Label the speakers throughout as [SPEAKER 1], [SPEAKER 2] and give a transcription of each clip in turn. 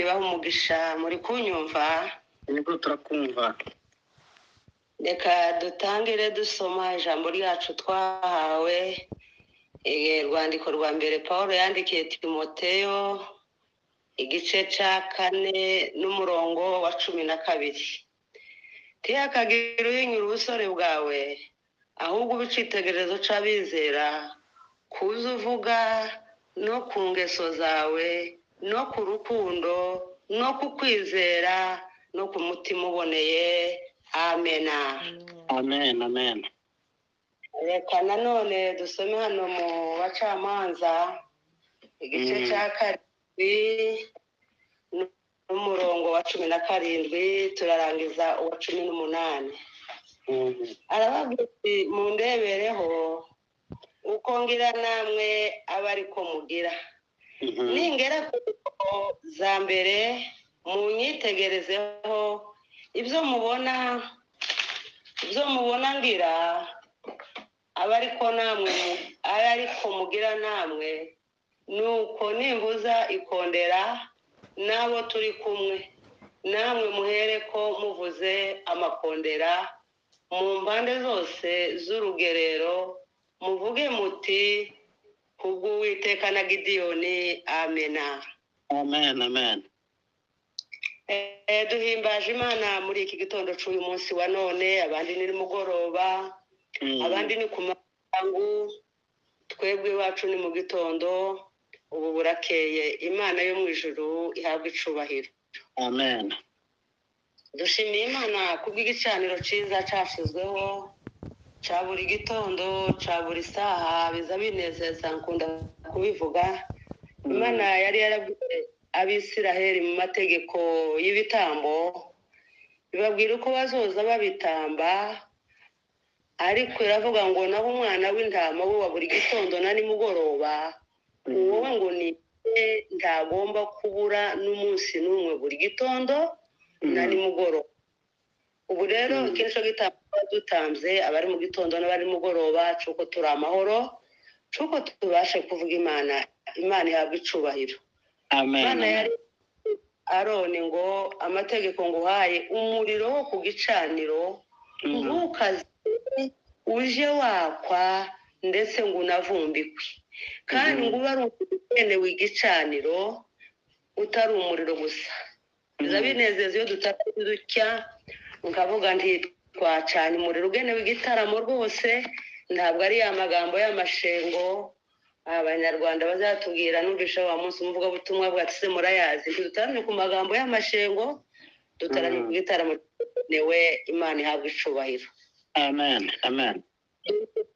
[SPEAKER 1] ibahe umugisha muri kunyumva.
[SPEAKER 2] Yego turakumva.
[SPEAKER 1] Reka dutangire dusoma ijambo ryacu twahawe, rwandiko rwa mbere Pawulo yandikiye Timoteyo, igice cya 4 n'umurongo wa 12. Ntihakagire uhinyura ubusore bwawe, ahubwo ube icitegererezo c'abizera, kuza uvuga no ku ngeso zawe, no ku rukundo, no ku kwizera, no ku mutima uboneye. Amena.
[SPEAKER 2] Amen, amen.
[SPEAKER 1] Reka nanone dusome hano mu Bacamanza, igice cya 2 n'umurongo wa 17, turarangiza uwa 18. Arababwira ati mundebereho uko ngira namwe aba ariko mugira. Ningera ku za mbere munyitegerezeho ibyo mubona ngira aba ariko mugira namwe, nuko nimbuza ikondera n'abo turi kumwe, namwe muhere ko muvuze amakondera mu mpande zose z'urugerero, muvuge muti kubw'Uwiteka na Gideyoni. Amena.
[SPEAKER 2] Amen, amen.
[SPEAKER 1] Duhimbaje Imana muri iki gitondo cy'uyu munsi wa none, abandi ni mugoroba, abandi ni ku masangu, twebwe iwacu ni mu gitondo. Ubu burakeye. Imana yo mu ijuru ihabwa icubahiro.
[SPEAKER 2] Amen.
[SPEAKER 1] Dushimiye Imana kubw'igicaniro cyiza cyashizweho cya buri gitondo, cya buri saha, biza binezeza, nkunda kubivuga. Imana yari yarabwiye Abisiraheli mu mategeko y'ibitambo, ibabwira uko bazoza babitamba, ariko iravuga ngo naho umwana w'intama wa buri gitondo na nimugoroba, wowe ngo ni ntagomba kubura n'umunsi n'umwe, buri gitondo na nimugoroba. Ubu rero ikintu gitambo dutamze abari mu gitondo n'abari mugoroba, cyuko turi amahoro, cyuko tubashe kuvuga Imana ihabwa icubahiro.
[SPEAKER 2] Amen.
[SPEAKER 1] Imana yari Aroni ngo amategeko nguhaye umuriro wo ku gicaniro, ntukaze uje wakwa ndetse ngo unavumbikwe, kandi ngo ube ari ugenewe igicaniro utari umuriro gusa. Biza binezeza iyo dutya nkavuga nti twacanye umuriro ugenewe igitaramo rwose, ntabwo ari ya magambo y'amashengo Abanyarwanda bazatubwira. Numvisha wa munsi umuvugabutumwa bwa ati se murayazi, ntidutaramye ku magambo y'amashengo, dutaramye ku gitaramo newe. Imana ihabwa icubahiro.
[SPEAKER 2] Amen, amen.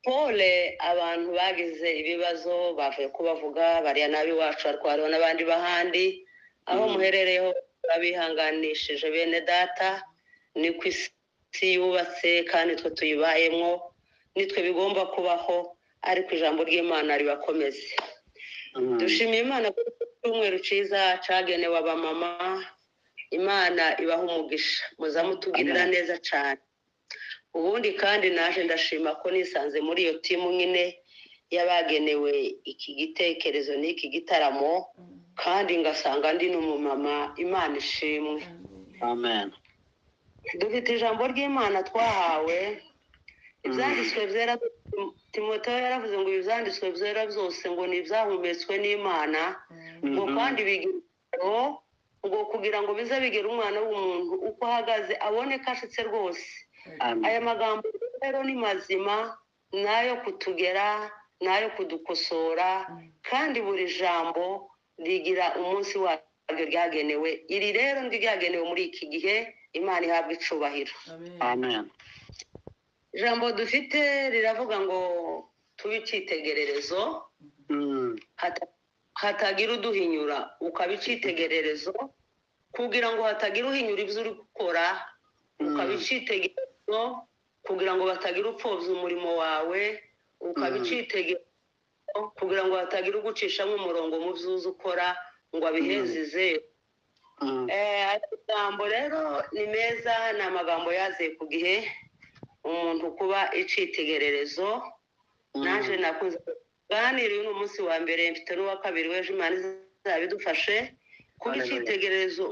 [SPEAKER 1] Pole abantu bagize ibibazo bavuye kubavuga, bariya nabi wacu ariko n'abandi bahandi, aho muherereyeho babihanganishije bene data. Ni ku isi yubatse kandi twe tuyibayemo, nitwe bigomba kubaho, ariko ijambo ry'Imana ribakomeze. Dushimiye Imana ku cyumweru cyiza cyagenewe abamama. Imana ibaha umugisha, muzamutugirira neza cyane. Ubundi kandi naje ndashima ko nisanze muri iyo timu nyine y'abagenewe iki gitekerezo n'iki gitaramo, kandi ngasanga ndi n'umumama. Imana ishimwe.
[SPEAKER 2] Amen.
[SPEAKER 1] Dufite ijambo ry'Imana twahawe, ibyanditswe byera. Timoteyo yaravuze ngo ibyanditswe byera byose ngo ni ibyahumetswe n'Imana, ngo kandi bigiro ngo kugira ngo bize bigera umwana w'umuntu uko ahagaze abone ko ashitse rwose. Aya magambo rero ni mazima, nayo kutugera, nayo kudukosora, kandi buri jambo rigira umunsi waryo ryagenewe. Iri rero ndi ryagenewe muri iki gihe. Imana ihabwa icubahiro.
[SPEAKER 2] Amen.
[SPEAKER 1] Ijambo dufite riravuga ngo tube icitegererezo, hatagira uduhinyura, ukaba icitegererezo, kugira ngo hatagira uhinyura ibyo uri gukora, ukaba icitegererezo kugira ngo batagira upfobya umurimo wawe, ukaba icitegererezo kugira ngo hatagira ugucishamo umurongo mu byo uzi ukora ngo abihezeze. Ijambo rero ni meza, ni amagambo yaziye ku gihe, umuntu kuba icitegererezo. Naje nakunze kuganira uyu munsi wa mbere, mfite n'uwa kabiri w'ejo. Imana izabidufashe kuba icyitegererezo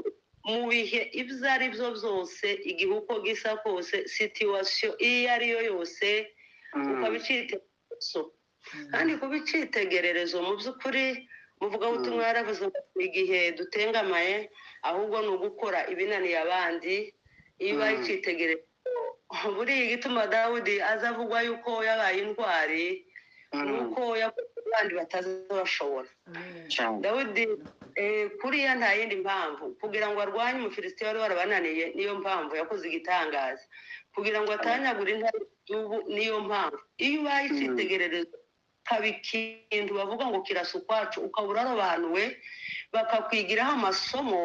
[SPEAKER 1] mu bihe ibyo ari byo byose, igihe uko gisa kose, situwasiyo iyo ari yo yose, ukaba icyitegererezo. kandi kuba icyitegererezo mu by'ukuri muvugabutumwa yaravuze ngo igihe dutengamaye ahubwo ni ugukora ibinaniye abandi. iyo ubaye icyitegererezo, buriya igituma Dawudi aza avugwa yuko yabaye intwari nuko yakoze abandi batazabashobora. Dawudi kuriya nta yindi mpamvu, kugira ngo arwanye umufilisitiya wari warabananiye, niyo mpamvu yakoze igitangaza, kugira ngo atanyagure intare y'ubu, niyo mpamvu. iyo ubaye icyitegererezo ukaba ikintu bavuga ngo kirasa ukwacu, ukaba urarobanuwe bakakwigiraho amasomo,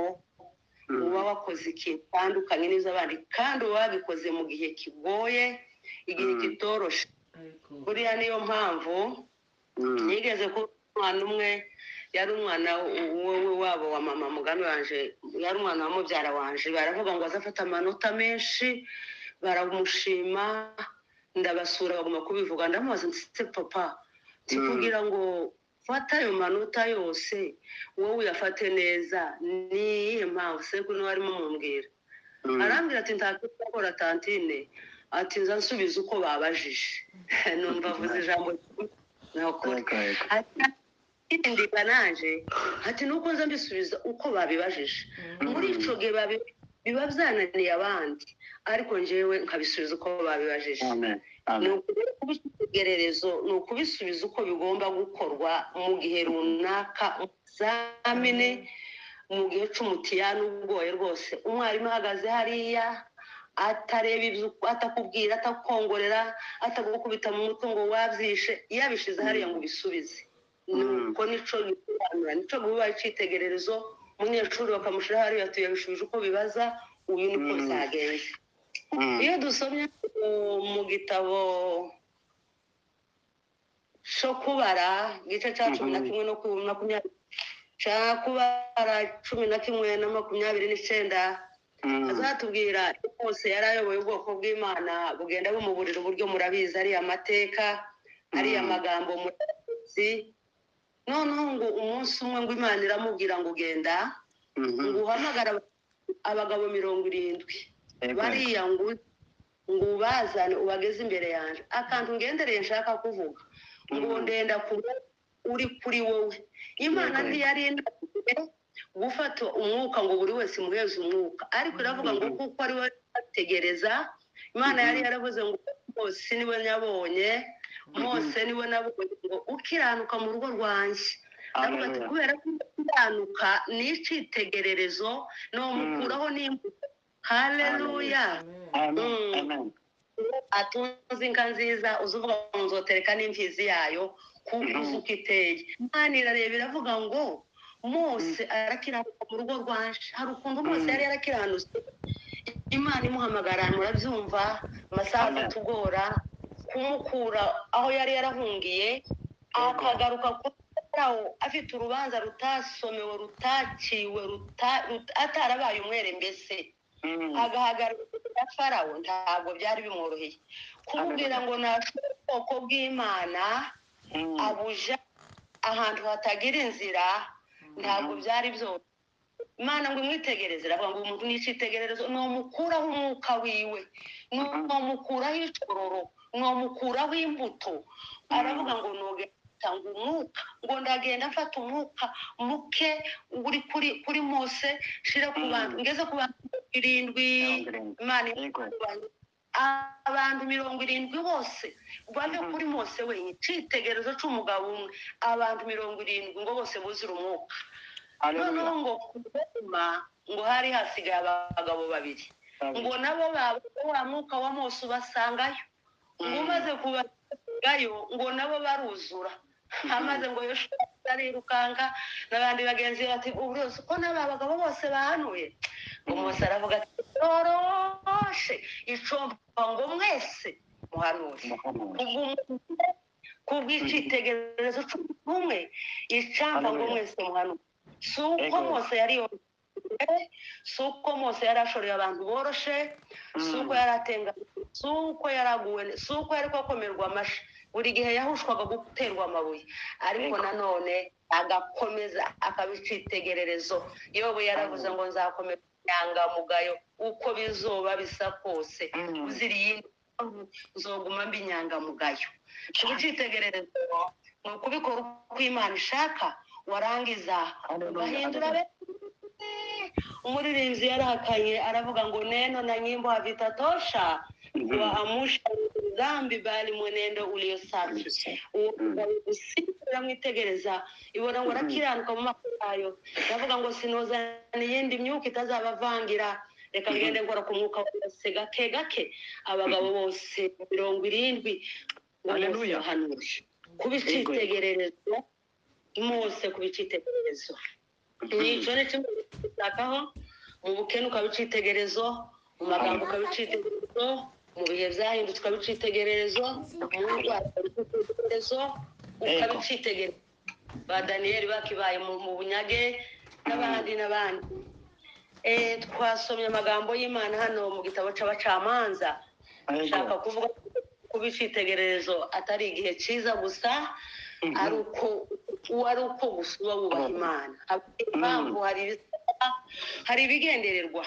[SPEAKER 1] uba wakoze ikintu gitandukanye n'iz'abandi, kandi uba wabikoze mu gihe kigoye, igihe kitoroshe. buriya niyo mpamvu nigeze ko umwana umwe yari umwana wabo wa mama mugani wanje, yari umwana wa mubyara wanje, baravuga ngo azafata amanota menshi, baramushima, ndabasura baguma kubivuga, ndamubaza nti papa, kugira ngo fata ayo manota yose wowe uyafate neza, ni iyihe mpamvu? sekuru niwe arimo mumbwira, arambwira ati ntakora tantine, ati nza nsubiza uko babajije. numva avuze ijambo nakuri, ndiga nanje ati nuko nza mbisubiza uko babibajije. muri ico gihe biba byananiye abandi, ariko njyewe nkabisubiza uko babibajije. ni ukubitegererezo, ni ukubisubiza uko bigomba gukorwa mu gihe runaka, examine mu gihe c'umutiyano ugoye rwose. umwarimu ahagaze hariya atareba ibyo, atakubwira, atakongorera, atagukubita mu mutwe ngo wabyishe, yabishize hariya ngo ubisubize. nuko nico gisobanura, nico guba icyitegererezo. umunyeshuri bakamushira hariya ati yabishubije uko bibaza, uyu niko byagenze. iyo dusomye mu gitabo cyo kubara igice cya 11 no 20, cya kubara 11 na 29, azatubwira hose yari ayoboye ubwoko bw'Imana bugenda bumuburira uburyo, murabizi ari amateka, ari amagambo murabizi. noneho ngo umunsi umwe ngo Imana iramubwira ngo ugenda ngo uhamagara abagabo 70 bariya ngo ubazane ubageze imbere yanjye. akantu ngendereye nshaka kuvuga ngo ndenda kuba uri kuri wowe. Imana ntiyari gufata umwuka ngo buri wese muheze umwuka, ariko iravuga ngo kuko ari we ategereza. Imana yari yaravuze ngo Mose niwe nyabonye, Mose niwe nabonye ngo ukiranuka mu rugo rwanjye. Ndavuga ati kubera ko ukiranuka ni icyitegererezo, no mukuraho n'imbuto. Haleluya. atunze inka nziza, uzuvuga ngo nzotereka n'imfizi yayo kuko uzi uko iteye. Imana irareba iravuga ngo Mose arakiranuka mu rugo rwanje. hari ukuntu Mose yari yarakiranutse, Imana imuhamagara, murabyumva, amasaha atugora kumukura aho yari yarahungiye, akagaruka kuraho afite urubanza rutasomewe, rutaciwe, atarabaye umwere mbese. agahagarara Farawo ntabwo byari bimworoheye kumubwira ngo nashobora ubwoko bw'Imana abuja ahantu hatagira inzira, ntabwo byari byose. Imana ngo imwitegereze, iravuga ngo umuntu n'icyitegererezo, nomukuraho umwuka wiwe, nomukuraho icororo, nomukuraho imbuto. aravuga ngo tanga umwuka, ngo ndagenda mfata umwuka muke uri kuri Mose, shira ku bantu, ngeze ku bantu 70. Imana abantu 70 bose bave kuri Mose wenyine, icyitegererezo cy'umugabo umwe, abantu 70 ngo bose buzira umwuka. noneho ngo kuma ngo hari hasigaye abagabo 2, ngo nabo wa mwuka wa Mose ubasangayo, ngo umaze kubagayo ngo nabo baruzura. amaze ngo Yoshua arirukanga n'abandi bagenzi bati uburozi ko n'aba bagabo bose bahanuye. ngo Mose aravuga ati toroshe icomba ngo mwese muhanure, kubw'icyitegererezo cy'umwe icamba ngo mwese muhanure. suko Mose yari suko Mose yari ashoreye abantu boroshe, suko yari atenganye, suko yaraguwe, suko yari kwakomerwa amashi, buri gihe yahushwaga guterwa amabuye, ariko nanone agakomeza akabicitegererezo. Yobu yaravuze ngo nzakomeza inyangamugayo uko bizoba bisa kose, uziriye nzoguma mba inyangamugayo. Kubicitegererezo ni ukubikora uko Imana ishaka, warangiza ugahindura. Umuririmbyi yarahakanye aravuga ngo neno na nyimbo havitatosha kuamsha dhambi bali mwenendo ulio safi. Uramwitegereza ibona ngo arakiranuka mu makuru yayo, ndavuga ngo sinozana iyindi myuka itazabavangira, reka ngende nkora ku mwuka wose gake gake. Abagabo bose 70
[SPEAKER 2] Haleluya.
[SPEAKER 1] Kubicitegererezo mose, kubicitegererezo nicyo ni kimwe cyakaho. Mu bukene ukabicitegerezo, mu magambo ukabicitegerezo, mu bihe byahindutse ukabicitegerezo, mu ndwara ukabicitegerezo, ukabicitegerezo. Ba Daniel bakibaye mu bunyage n'abandi. Twasomye amagambo y'Imana hano mu gitabo cy'abacamanza. Nshaka kuvuga kubicitegererezo atari igihe cyiza gusa, ari uko gusuba wubaha Imana. Impamvu hari ibigendererwa.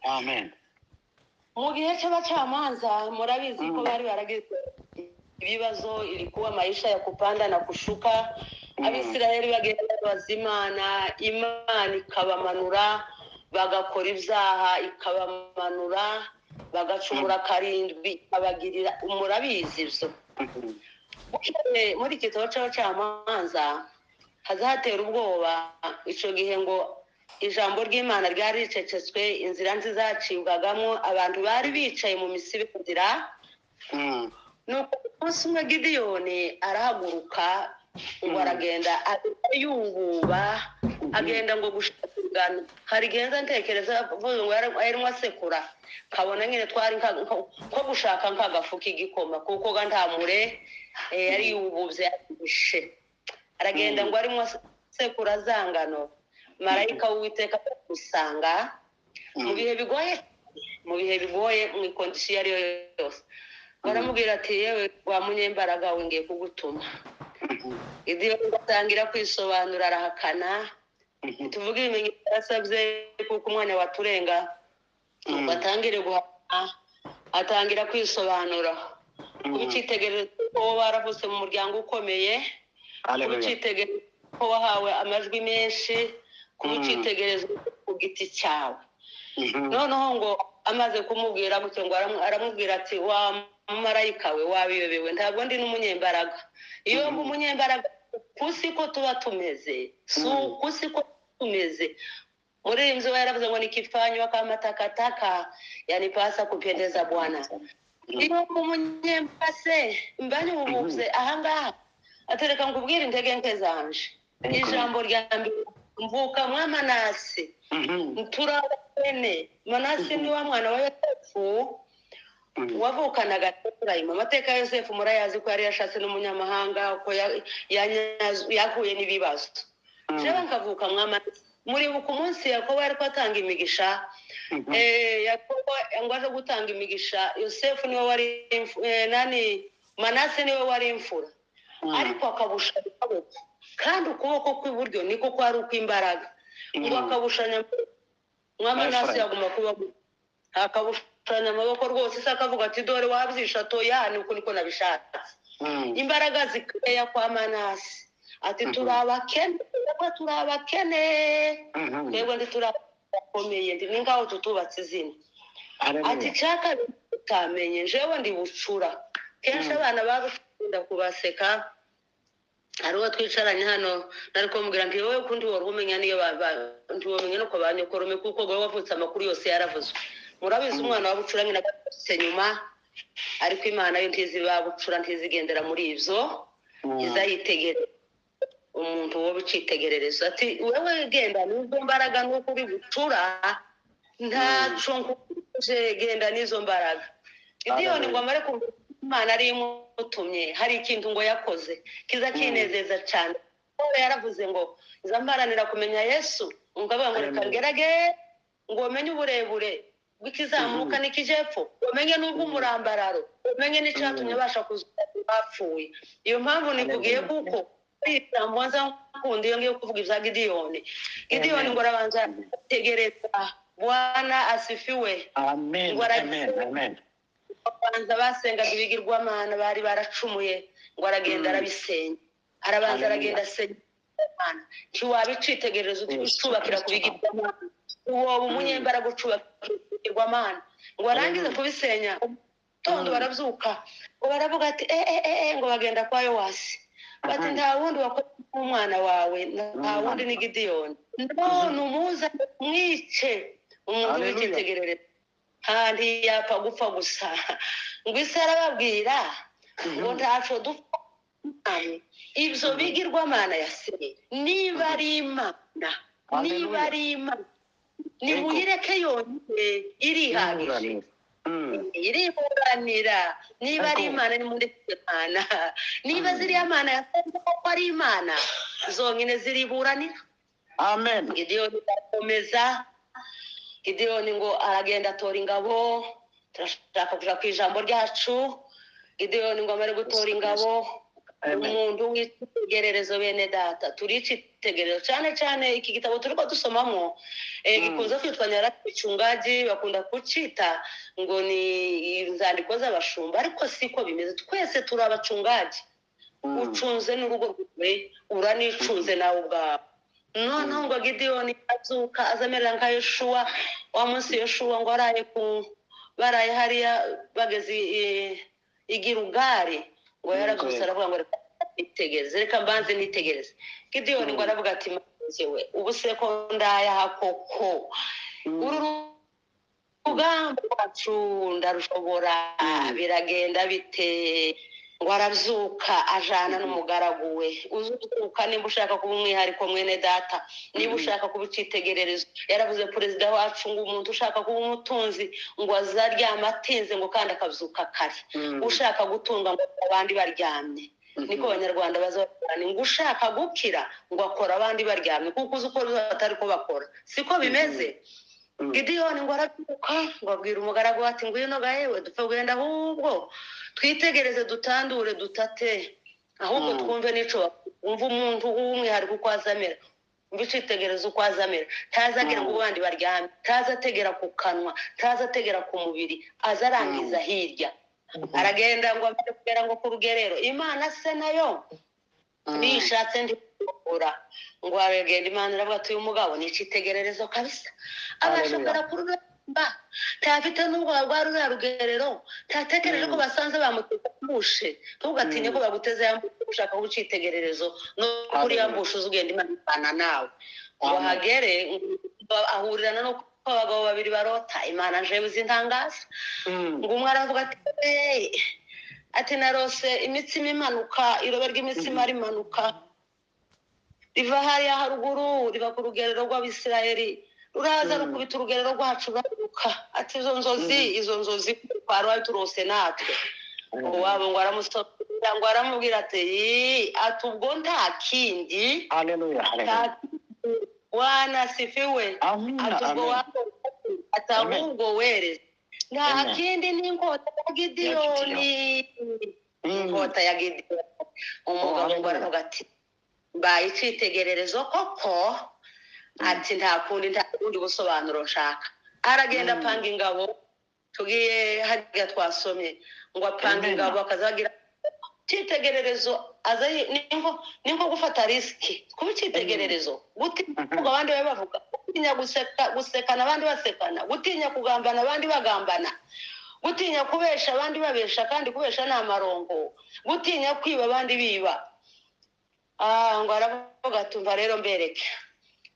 [SPEAKER 2] Amen.
[SPEAKER 1] Mu gihe cy'abacamanza murabizi ko bari baragize ibibazo, ilikuwa maisha ya kupanda na kushuka. Abisirayeli bagenda bazimana, Imana ikabamanura, bagakora ibyaha ikabamanura, bagacumura karindwi ikabagirira. Murabizi ibyo. Muri iki gitabo cy'abacamanza hazatera ubwoba icyo gihe ngo ijambo ry'Imana ryari ricecetswe, inzira nziza zacibwagamo, abantu bari bicaye mu misibikira. Nuko umunsi umwe Gideyoni arahaguruka ngo aragenda yunguba, agenda ngo gushaka ingano. Hari genza ntekereza avuze ngo yarimo asekura, kabona nyine twari nko gushaka nk'agafu k'igikoma kuko ntamure yari yububye yarushe. Aragenda ngo arimo asekura za ngano, marayika w'Uwiteka usanga mu bihe bigoye, mu ikondisiyo ariyo yose, baramubwira ati yewe wa munyembaraga we ngiye kugutuma. Ibyo batangira kwisobanura, arahakana. Tuvuge ibimenyetso yasabye kuko umwanya waturenga, batangire guhana, atangira kwisobanura. Kubicitegereza ko baravutse mu muryango ukomeye, kubicitegereza ko wahawe amajwi menshi, kubicitegereza ku giti cyawe. Noneho ngo amaze kumubwira gutyo ngo aramubwira ati wa marayika we wabiyobewe, ntabwo ndi n'umunyembaraga. Iyo mba umunyembaraga kusi ko tuba tumeze, kusi ko tumeze. Muririmbyi we yaravuze ngo nikifanywa kama takataka yanipasa kupendeza Bwana. Iyo mba umunyembase mbanye ubuvuze ahangaha, atereka ngubwira intege nke zanje. Ijambo rya mbere mvuka mwa Manase, turabene. Manase ni wa mwana wa Yosefu wavukanaga Efurayimu. Amateka ya Yosefu murayazi ko yari yashatse n'umunyamahanga, ko yahuye n'ibibazo. Jewe nkavuka mwa Manase. Muribuka umunsi Yakobo yari kwatanga imigisha, Yakobo ngo aje gutanga imigisha, Yosefu niwe wari Manase niwe wari imfura, ariko akabushanya amaboko, kandi ukuboko kw'iburyo niko kwari ukw'imbaraga. Ngo akabushanya mwa Manase yaguma kuba akabushanya amaboko rwose. Se akavuga ati dore wabyisha toya, niko nabishatse. Imbaraga zikeya kwa Manase, ati turabakene, twebwe ndi turakomeye, ni ngaho tutubatse izina. Ati cyaka utamenye jewe ndi bucura. Kenshi abana babukunda kubaseka. Hari uwo twicaranye hano nari kumubwira nti wowe kundi wari umenya niyo ntiwamenye no kubanyokorome kuko ngo wavutse amakuru yose yaravuzwe. Murabizi umwana wabucura nyina gatse nyuma, ariko Imana yo ntizi babucura, ntizigendera muri ibyo, izayitegereza umuntu wo bicitegerereza. Ati wewe genda n'izo mbaraga nuko uri bucura, ntaco nkuje, genda n'izo mbaraga. Gideyoni ngo amare kumva Imana ari imutumye, hari ikintu ngo yakoze kiza kinezeza cyane. Paul yaravuze ngo zambaranira kumenya Yesu, ngavuga ngo reka ngerage ngo umenye uburebure bw'ikizamuka n'ikijepfo, umenye n'ubw'umurambararo, umenye n'icyatumye abasha kuzuka bapfuye. Iyo mpamvu nikugiye kuko mwanza kundi yongiye kuvuga ibya Gideyoni. Gideyoni ngo arabanza tegereza Bwana asifiwe.
[SPEAKER 2] Amen. Amen.
[SPEAKER 1] Abanza basengaga ibigirwamana bari baracumuye ngo aragenda arabisenya. Arabanza aragenda asenya Imana. Ntiwabicitegereza ucubakira ku bigirwamana. Uwo umunyembaraga ucubakira ku bigirwamana. Ngo arangize kubisenya tondo barabyuka ngo baravuga ati ngo bagenda kwa Yowasi. Bati nta wundi wakoze umwana wawe, nta wundi ni Gideyoni. None umuza mwice umuntu w'ikitegerereza. Kandi yapfa gupfa gusa. Ngo isi arababwira ngo ntaco dupfa. Ibyo bigirwamana yasenye niba ari Imana, niba ari Imana nimuyireke yonyine irihagije. Iriburanira niba ari Imana nimureke Imana. Niba ziriya Mana yasenze ko ari Imana zonyine ziriburanira.
[SPEAKER 2] Amen.
[SPEAKER 1] Gideyoni arakomeza. Gideyoni ngo aragenda atora ingabo. Turashaka kuja ku ijambo ryacu. Gideyoni ngo amare gutora ingabo. Umuntu w'itegererezo bene data, turicitegererezo cyane cyane iki gitabo turiko dusomamo gikunze kwitwa Nyarabicungaji, bakunda kucita ngo ni inzandiko z'abashumba, ariko siko bimeze. Twese turi abacungaji. Ucunze n'urugo rwawe, uranicunze nawe ubwawe. Noneho ngo Gideyoni azuka azamerera nka Yoshuwa. Wa munsi Yoshuwa ngo baraye hariya bageze i Gilugari. Ngo yarabyutse aravuga ngo reka mbanze nitegereze. Gideyoni ngo aravuga ati we ubu se ko ndayaha koko uru rugamba rwacu ndarushobora, biragenda bite? Ngo arabyuka ajana n'umugaragu we. Uzuka nimba ushaka kuba umwihariko mwene data, niba ushaka kuba icitegererezo. Yaravuze perezida wacu ngo umuntu ushaka kuba umutunzi ngo azaryama atinze ngo kandi akabyuka kare. Ushaka gutunga ngo abandi baryamye. Niko Abanyarwanda bazabana ngo ushaka gukira ngo akora abandi baryamye, kuko uzi uko batari ko bakora. Siko bimeze. Gideyoni ngo arabyuka ngo abwira umugaragu ati ngwino gahewe dupfe kugenda, ahubwo twitegereze dutandure dutate, ahubwo twumve n'ico umva umuntu w'umwihariko uko azamera. Mbicitegereza uko azamera. Tazagira ngo abandi baryamye, tazategera ku kanwa, tazategera ku mubiri, azarangiza hirya. Aragenda ngo kugera ngo ku rugerero. Imana se nayo bishatse ndikura ngo aragenda. Imana iravuga ati uyu mugabo ni icitegererezo kabisa, abashobora kurumba, ntafite n'ubwo rwa rugerero, ntatekereje ko basanze bamuteka mushe. Ntugatinye ko baguteze yambushe ushaka gucitegererezo no kuri yambushe uzugenda Imana nawe. Ngo hagere ahurirana no abagabo babiri barota. Imana nje uzintangaza. Ngo umwe aravuga ati narose imitsima imanuka, irobe ry'imitsima rimanuka riva hariya haruguru riva ku rugerero rw'Abisirayeli ruraza rukubita urugerero rwacu ruraruka. Ati izo nzozi twari turose natwe. Wabo ngo aramusomera ngo aramubwira ati ubwo nta kindi.
[SPEAKER 2] Haleluya.
[SPEAKER 1] Bwana asifiwe. Ati ahubwo wereze nta kindi n'inkota ya Gideyoni. Inkota ya Gideyoni. Umugabo ngo aravuga ati mbaye icitegererezo koko. Ati nta kundi busobanuro nshaka. Aragenda apanga ingabo. Tugiye hariya twasomye ngo apanga ingabo akazagira icitegererezo. Ninko gufata risiki kuba icitegererezo. Gutinya abandi bavuga, gutinya gusekana abandi basekana, gutinya kugambana abandi bagambana, gutinya kubesha abandi babesha kandi kubesha ni amarongo, gutinya kwiba abandi biba. Ngo aravuga tumva rero mbereke.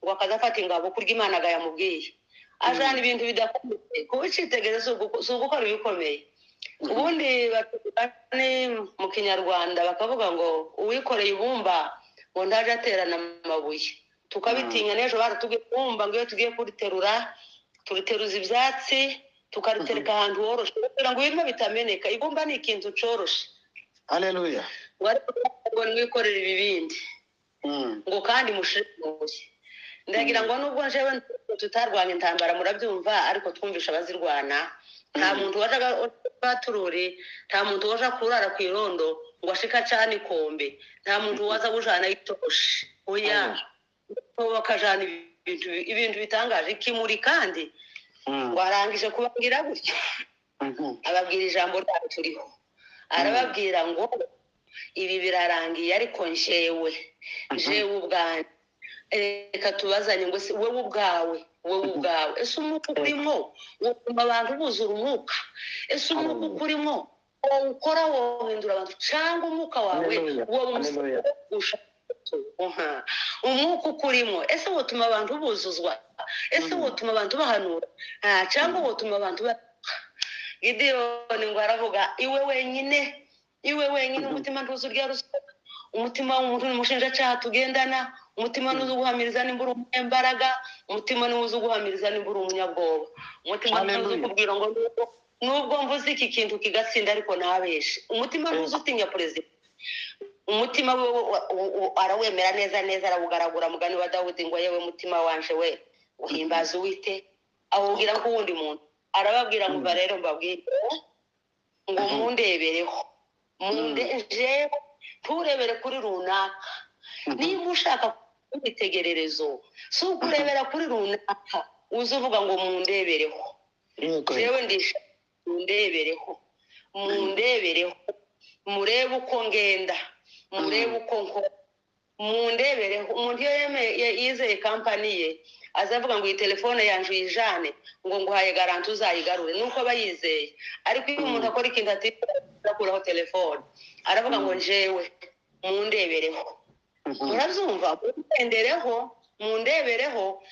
[SPEAKER 1] Ngo akazafata ingabo kurya Imana yamubwiye. Ajana ibintu bidakomeye. Kuba icitegererezo si ugukora ibikomeye. Ubundi batugane mu Kinyarwanda bakavuga ngo uwikoreye ibumba ngo ndaje aterana amabuye. Tukabitinya n'ejo baratubwiye ibumba ngo iyo tugiye kuriterura turiteruza ibyatsi tukaritereka ahantu horoshe kugira ngo ibintu bitameneka. Ibumba ni ikintu coroshe.
[SPEAKER 2] Haleluya.
[SPEAKER 1] Ngo mwikorere ibibindi ngo kandi mushimuye. Ndagira ngo nubwo njewe tutarwanya intambara murabyumva, ariko twumvisha abazirwana. Nta muntu wajaga batururi, nta muntu waja kurara ku irondo ngo ashika cyane ikombe nta muntu waza gujana itoshe oya bakajana ibintu bitangaje ikimuri kandi ngo arangije kubabwira gutyo ababwira ijambo ryacu turiho arababwira ngo ibi birarangiye ariko njewe ubwanjye reka tubazanye ngo se wowe ubwawe ese umwuka urimo wotuma abantu buzura umwuka ese umwuka ukurimo ukora wohindura abantu cyangwa umwuka wawe wowe umwuka ukurimo ese wotuma abantu buzuzwa ese wotuma abantu bahanura cyangwa wotuma abantu Gideyoni ngo aravuga iwe wenyine umutima ntuzi urya ruswa umutima w'umuntu n'umushinjacyaha tugendana umutima ntuzi guhamiriza nimbura umunyembaraga umutima ntuzi guhamiriza nimbura umunyabwoba umutima ntuzi kubwira ngo nubwo mvuze iki kintu kigatsinda ariko ntabeshe umutima ntuzi utinya perezida umutima arawemera neza arawugaragura mugani wa Dawudi ngo yewe mutima wanje we uhimbaza Uwiteka awubwira ko wundi muntu arababwira ngo rero mbabwire ngo mundebereho jewe turebere kuri runaka niba ushaka kwitegererezo si ukurebera kuri runaka uzi uvuga ngo mundebereho jewe ndisha mundebereho murebe uko ngenda murebe uko nkora mundebereho umuntu iyo yizeye kampani ye azavuga ngo iyi telefone yanje uyijane ngo nguhaye garanti uzayigarure nuko aba yizeye ariko iyo umuntu akora ikintu atakuraho telefone aravuga ngo jewe mundebereho murabyumva mundebereho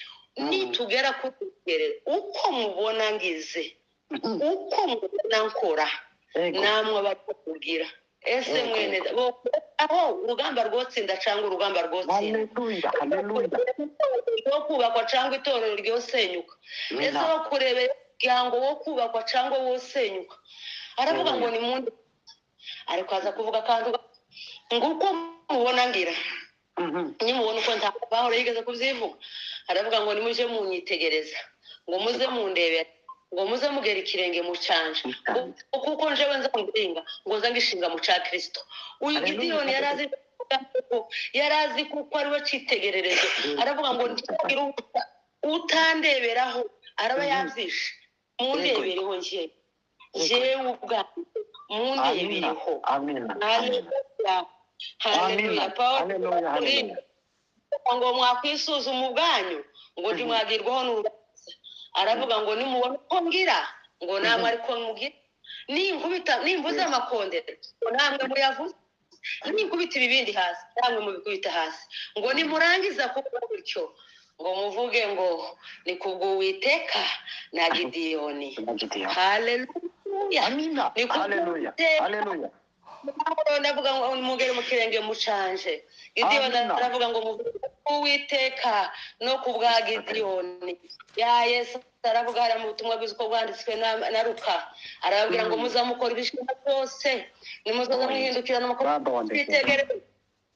[SPEAKER 1] nitugera kuri uko mubona ngize uko mubona nkora namwe bakubwira ese mwene aho urugamba rwotsinda cyangwa urugamba rwotsinda wo kubakwa cyangwa itorero ryosenyuka ese wo kurebera umuryango wo kubakwa cyangwa wosenyuka aravuga ngo ni munde ariko aza kuvuga kandi ngo uko mubona ngira nimubona uko ntabahora yigeze kubyivuga aravuga ngo nimuje munyitegereza ngo muze mundebera ngo muze mugera ikirenge mu canje kuko njewe nzanguringa ngo nzangishinga mu ca Kristo uyu Gideyoni yarazi kuko ari we citegererezo aravuga ngo ntigira utandeberaho araba yavyishe mundebereho jewe ubwanjye mundebereho haleluya Paulo ngo mwakwisuzuma ubwanyu ngo ntimwagirwaho n'urubanza aravuga ngo nimubona uko ngira ngo namwe ariko mugira nimvuze amakondera ngo namwe muyavuze ninkubita ibibindi hasi namwe mubikubita hasi ngo nimurangiza kuvuga gutyo ngo muvuge ngo ni kubw'Uwiteka na Gideyoni haleluya haleluya ndavuga ngo mugere mu kirenge mucanje Gideyoni aravuga ngo muvuge Uwiteka no kubwa Gideyoni ya Yesu aravuga hari mu butumwa bw'uko bwanditswe na Luka arababwira ngo muzamukora ibishimwa byose nimuzaza mwihindukira n'amakuru twitegereze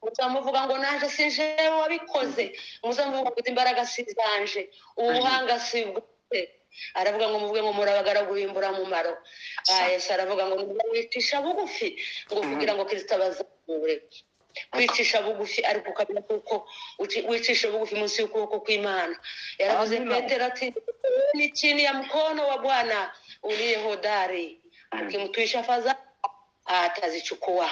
[SPEAKER 1] muzamuvuga ngo naje sinje wabikoze muzamuvuga ngo imbaraga sizanje ubuhanga sibwe aravuga ngo muvuge ngo murabagaragu bimbura mu maro Yesu aravuga ngo mwicisha bugufi ngo kugira ngo Kristo abazamure kwicisha bugufi ariko ukabona kuko wicisha bugufi munsi y'ukuboko kw'Imana yaravuze Petero ati ni chini ya mkono wa Bwana uliye hodari ukimtwisha fadha atazichukua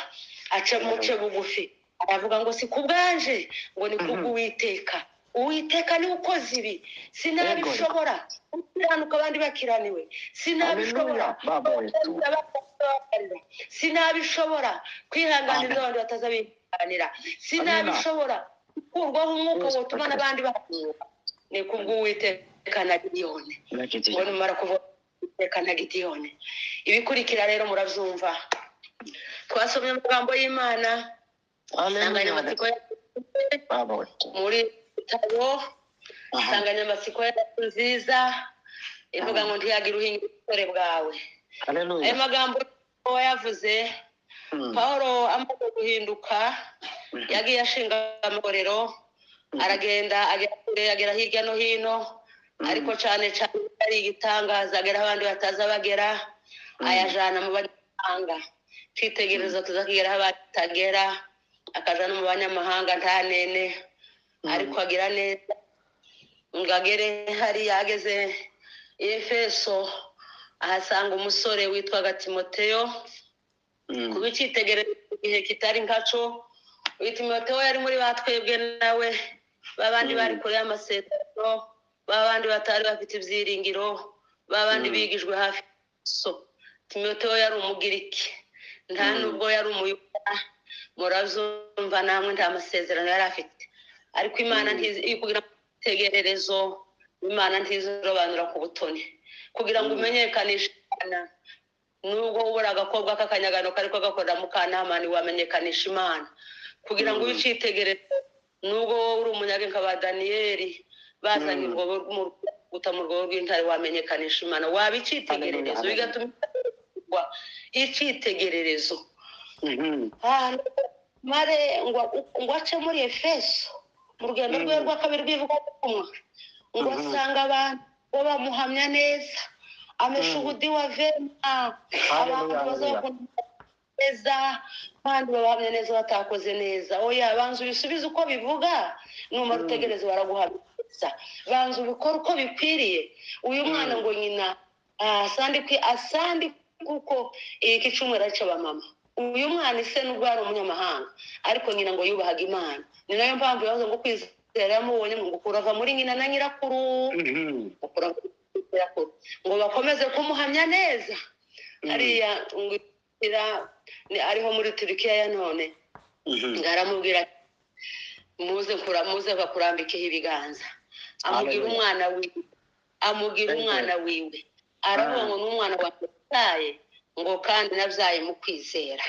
[SPEAKER 1] acha muce bugufi aravuga ngo si kubwanje ngo ni kubw'Uwiteka Uwiteka ni ukoze ibi sinabishobora ukiranuka abandi bakiraniwe sinabishobora sinabishobora kwihanganira abandi batazabihanganira sinabishobora kurwaho umwuka wotuma n'abandi bahanura ni kubw'Uwiteka na Gideyoni ngo nimara kuvuga Uwiteka na Gideyoni ibikurikira rero muravyumva twasomye amagambo y'Imana insanganyamatsiko muri bitabo insanganyamatsiko nziza ivuga ngo ntiyagira uhinga ubutore bwawe ayo magambo yavuze Paulo amaze guhinduka yagiye ashinga amatorero aragenda agera hirya no hino ariko cyane ari igitangaza agera abandi bataza bagera ayajana mu banyamahanga cyitegererezo tuzakigeraho abatagera, akaja no mu banyamahanga nta nene, ariko agira neza. Ngagere hari yageze Efeso, ahasanga umusore witwaga Timoteyo, kuba icyitegererezo igihe kitari nkaco. Uyu Timoteyo yari muri batwebwe nawe, babandi bari kure y'amasezerano, babandi batari bafite ibyiringiro, babandi bigijwe hafi. So Timoteyo yari umugiriki, nta nubwo yari umuyuda, murazumva namwe nta masezerano yari afite. Ariko Imana kugira itegererezo, Imana ntizirobanura ku butoni, kugira ngo umenyekanishe Imana. Nubwo ubura agakobwa k'akanyagano kariko gakorera mu Kanamani, wamenyekanisha Imana. Kugira ngo ubicitegererezo, nubwo wowe uri umunyage nka ba Daniyeli bazanye urwobo guta mu rwobo rw'intare, wamenyekanisha Imana. Wabicitegererezo bigatuma icitegererezo. Mare ngo ace muri Efeso mu rugendo rwe rwa kabiri rw'ivugabutumwa, ngo asanga abantu bamuhamya neza, ameshuhudi wa vema, abantu bazakunda neza kandi babahamya neza batakoze neza. Oya, banza ubisubize uko bivuga, numara utegereze baraguhamiriza. Banza ubikora uko bikwiriye. Uyu mwana ngo nyina asandi kuko iki cyumweru cy'abamama. Uyu mwana ise nubwo ari umunyamahanga, ariko nyina ngo yubahaga Imana. Ni nayo mpamvu yavuze ngo kwizera yamubonye ngo kurava muri nyina na nyirakuru, ngo bakomeze kumuhamya neza. Hariya ariho muri Turikiya ya none, ngaramubwira muze bakurambikeho ibiganza. Amubwira umwana wiwe, aravuga ngo n'umwana wabyaye, ngo kandi nabyaye mu kwizera.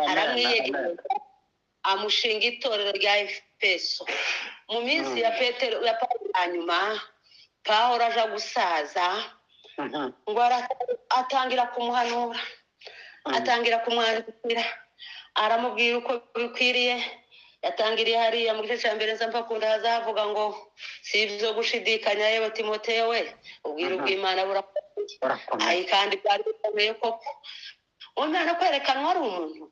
[SPEAKER 1] Aramwiyegereza, amushinga itorero rya Efeso. Mu minsi ya Petero ya Pawulo hanyuma, Pawulo aja gusaza, ngo atangira kumuhanura, atangira kumwandikira, aramubwira uko bikwiriye. Yatangiriye hariya mu gice cya mbere nzapakunda hazavuga ngo si ibyo gushidikanya yewe Timoteyo we, ubwira ubw'Imana burakomeye kandi bwari bukomeye koko. Umwana kwerekanwa ari umuntu,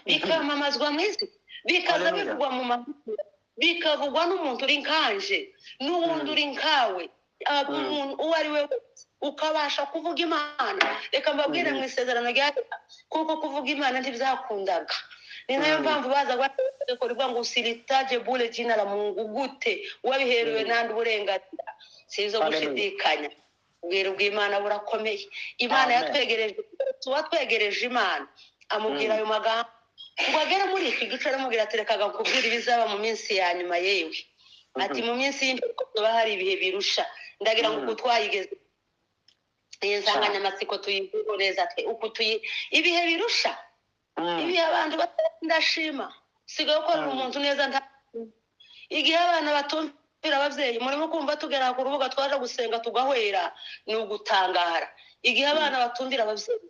[SPEAKER 1] bikamamazwa mu isi, bikaza bivugwa mu mahanga, bikavugwa n'umuntu uri nkanje n'uwundi uri nkawe, umuntu uwo ari we ukabasha kuvuga Imana. Reka mbabwire mu isezerano rya kuko kuvuga Imana ntibyakundaga. Ni nayo mpamvu baza kuvuga ngo usilitaje bure jina la Mungu gute wabiherewe nandi uburenganzira. Sizo gushidikanya, ubwira ubw'Imana burakomeye. Imana yatwegereje, tubatwegereje Imana. Amubwira ayo magambo ngo agere muri iki gice, aramubwira ati reka gakubwira ibizaba mu minsi ya nyuma yewe. Ati mu minsi y'imperuka hari ibihe birusha. Ndagira ngo kutwayigeze iyi nsanganyamatsiko tuyivuge neza twe uko ibihe birusha. Ibi abantu ndashima sigaye ko umuntu neza igihe abana batumvira abavyeyi, murimo kumva tugera ku rubuga twaje gusenga tugahwera ni ugutangara. Igihe abana batumvira abavyeyi,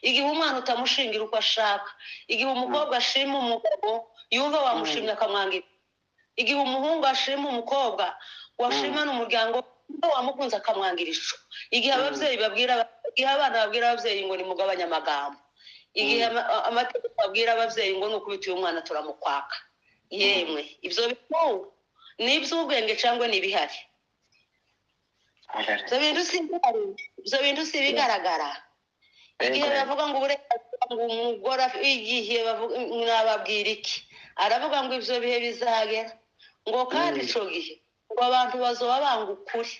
[SPEAKER 1] igihe umwana utamushingira uko ashaka, igihe umukobwa ashima umugabo yumva wamushimye akamwangira, igihe umuhungu ashima umukobwa washima n'umuryango wamukunze akamwangira ico, igihe abavyeyi igihe abana babwira abavyeyi ngo ni mugabanya amagambo, igihe amategeko babwira abavyeyi ngo nukubitiye umwana turamukwaka. Yemwe ivyo bintu ni iby'ubwenge cyangwa ni bihari? Ivyo bintu si bigaragara. Igihe bavuga ngo uburenganzira ngo umugore, igihe mwababwira iki? Aravuga ngo ivyo bihe bizagera, ngo kandi ico gihe ngo abantu bazoba banga ukuri,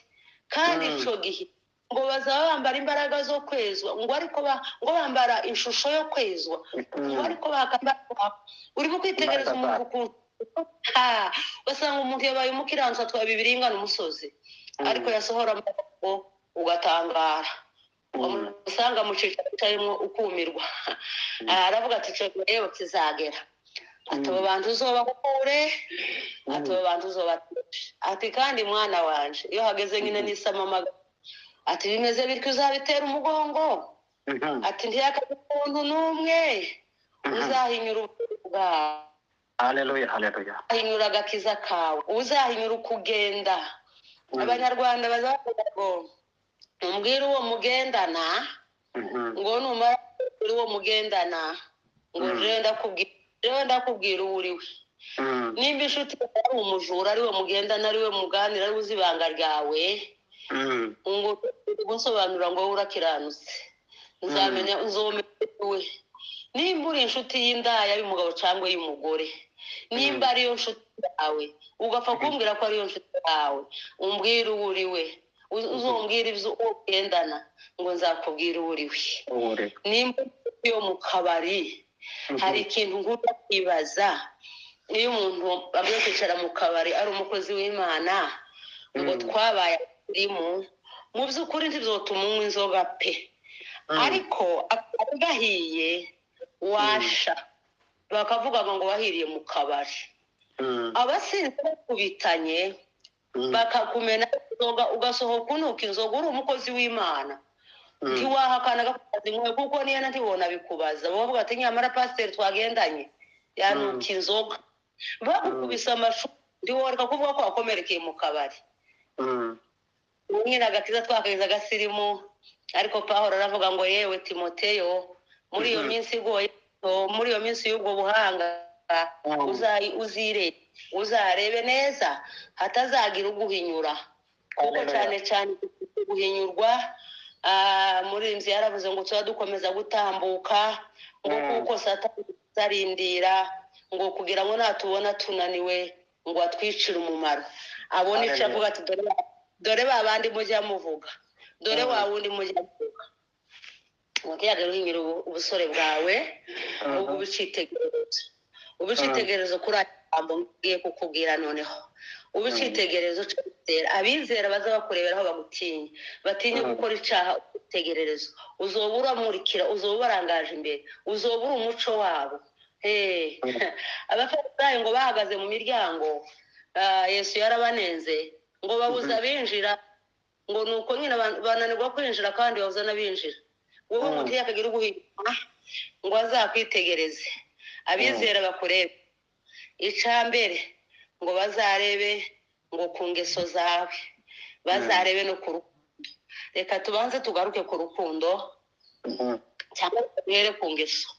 [SPEAKER 1] kandi ico gihe ngo bazaba bambara imbaraga zo kwezwa, ngo ariko ngo bambara ishusho yo kwezwa, ngo ariko bakambara. Urimo kwitegereza umuntu ukuntu basanga umuntu yabaye umukiranutsi atwaye Bibiliya ingana umusozi, ariko yasohora amaboko ugatangara, usanga mucika cyarimo ukumirwa. Aravuga ati cyo rero kizagera, ati abo bantu uzobakure, ati abo bantu uzobatisha, ati kandi mwana wanje iyo hageze nyine nisamamaga, ati bimeze bityo uzabitera umugongo, ati ntiyakaze umuntu n'umwe uzahinyura ubwawe.
[SPEAKER 2] Haleluya, haleluya.
[SPEAKER 1] Uzahinyura agakiza kawe, uzahinyura ukugenda. Abanyarwanda bazavuga ngo umbwire uwo mugendana, ngo numara uri wo mugendana ngo rero ndakubwira uwo uri we. Nimba inshuti ari umujura ari we mugendana ari we muganira ari uzi ibanga ryawe ngo gusobanura ngo wowe urakiranutse nzomenya we. Nimba uri inshuti y'indaya y'umugabo cyangwa y'umugore, nimba ariyo nshuti yawe ugapfa kumbwira ko ariyo nshuti yawe, umbwira uwo uri we, uzombwira ibyo ugendana ngo nzakubwira uwo uri we. Nimba yo mu kabari hari ikintu ngomba kwibaza, iyo umuntu agiye kwicara mu kabari ari umukozi w'Imana ngo twabaye abarimu, mu by'ukuri ntibizotuma unywa inzoga pe, ariko akaba gahiye washa bakavuga ngo wahiriye mu kabari. Abasinzi bakubitanye bakakumena inzoga ugasohoka unuka inzoga uri umukozi w'Imana, ntiwahakana gakazi mwe kuko niyo ntibona bikubaza. Bavuga ati nyamara pasiteri twagendanye yanuka inzoga, bagukubisa amashuri ndiworeka kuvuga ko wakomerekeye mu kabari. Nyina agakiza twakageza agasirimu, ariko Pawulo aravuga ngo yewe Timoteyo, muri iyo minsi igoye, muri iyo minsi y'ubwo buhanga uzarebe neza hatazagira uguhinyura, kuko cyane cyane guhinyurwa muri inzu yaravuze ngo tuba dukomeza gutambuka ngo kuko Satani azarindira ngo kugira ngo natubona tunaniwe ngo atwicire umumaro. Abona icyo avuga ati dore ba bandi mujya muvuga, dore wa wundi mujya muvuga. Mugiye guhinyura ubusore bwawe ubicitegerezo kuri abo ngiye kukubwira noneho. Ubicitegerezo cyatera abizera baza bakureberaho bagutinya, batinya gukora icyaha. Ubitegererezo uzobura murikira, uzobarangaje imbere, uzobura umuco wabo. Abafarisayo ngo bahagaze mu miryango, Yesu yarabanenze ngo babuza abinjira, ngo nuko nyine bananirwa kwinjira kandi babuza n'abinjira. Wowe umuntu yakagira uguhita ngo azakwitegereze, abizera bakurebe. Icambere ngo bazarebe ngo ku ngeso zawe, bazarebe no ku rukundo. Reka tubanze tugaruke ku rukundo cyangwa tugere ku ngeso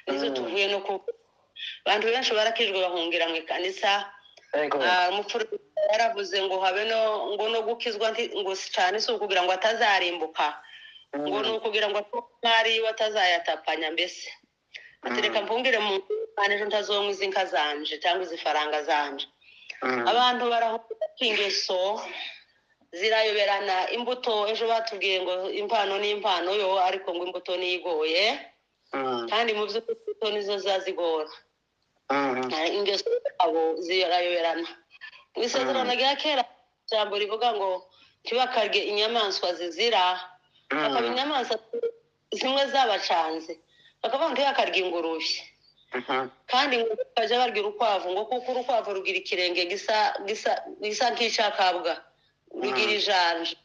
[SPEAKER 1] nizo tuvuye no ku bantu benshi barakijwe bahungira mu ikanisa. Umupfura yaravuze ngo habe no gukizwa ngo cyane so kugira ngo atazarimbuka, ngo nukugira ngo atari watazayatapanya. Mbese atereka mpungire mu ejo ntazomwe izinka zanje cyangwa izifaranga zanje. Abantu barahunga ingeso zirayoberana. Imbuto ejo batubwiye ngo impano n'impano yo, ariko ngo imbuto nigoye, kandi mu by'ukuri nizo zazigora. Ingeso abo zirayoberana. Mu isezerano rya kera ijambo rivuga ngo ntibakarye inyamaswa zizira, bakaba inyamaswa zimwe zabacanze, bakavuga ngo ntibakarye ingurube, kandi ngo bakajya barya urukwavu, ngo kuko urukwavu rugira ikirenge gisa nk'icyakabwa, rugira ijanja.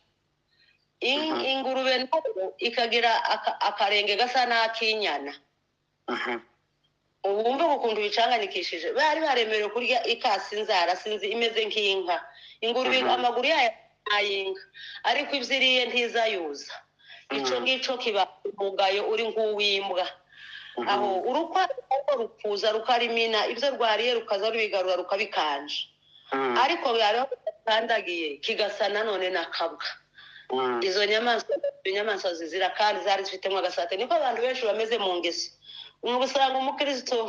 [SPEAKER 1] Ingurube nayo ikagira akarenge gasa n'ak'inyana. Ubumve ukuntu bicanganikishije. Bari baremerewe kurya ikasi inzara sinzi imeze nk'inka. Ingurube amaguru yayo ayinka, ariko ibyiriye ntizayuza. Ico ngico kiba umugayo uri nk'uwimbwa. Aho urukwavu rukuza rukarimina ibyo rwariye rukaza rubigarura rukabikanje, ariko yariho kandagiye kigasa nanone nakabwa. Izo nyamaswa zizira kandi zari zifitemo agasate. Niko abantu benshi bameze mu ngeso. Usanga umukristo